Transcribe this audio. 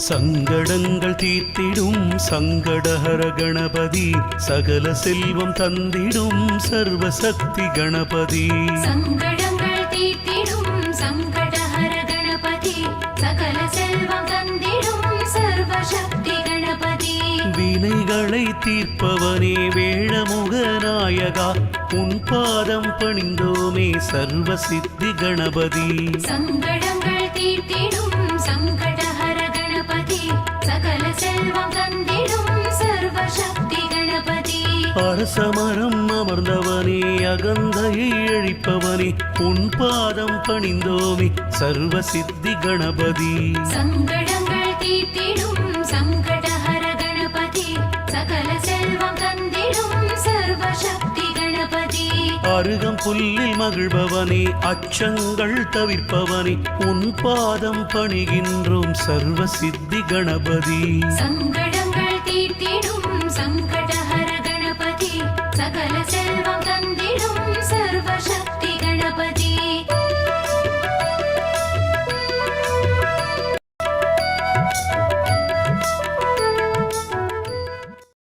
சங்கடங்கள் தீர்த்திடும் சங்கடஹர கணபதி, சகல செல்வம் தந்திடும் சர்வசக்தி கணபதி. சங்கடங்கள் தீர்த்திடும் சங்கடஹர கணபதி, சகல செல்வம் தந்திடும் சர்வசக்தி கணபதி. வினைகளை தீர்ப்பவனே வேழமுக நாயகா, உன் பாதம் பணிந்தோமே சர்வசித்தி கணபதி. சங்கடங்கள் தீர்த்திடும் சங்கடஹர கணபதி, சகல செல்வம் தந்திடும் சர்வசக்தி கணபதி. அரசமரம் அமர்ந்தவனே அகந்தையை அழிப்பவனே, உன் பாதம் பணிந்தோமே சர்வசித்தி கணபதி. சங்கடங்கள் தீர்த்திடும் சங்கடஹர கணபதி, சகல செல்வம் தந்திடும் சர்வசக்தி கணபதி. அருகம் புல்லில் மகிழ்பவனே அச்சங்கள் தவிர்ப்பவனே, உன் பாதம் பணிகின்றோம் சர்வசித்தி கணபதி. சங்கடங்கள் தீர்த்திடும் சங்கட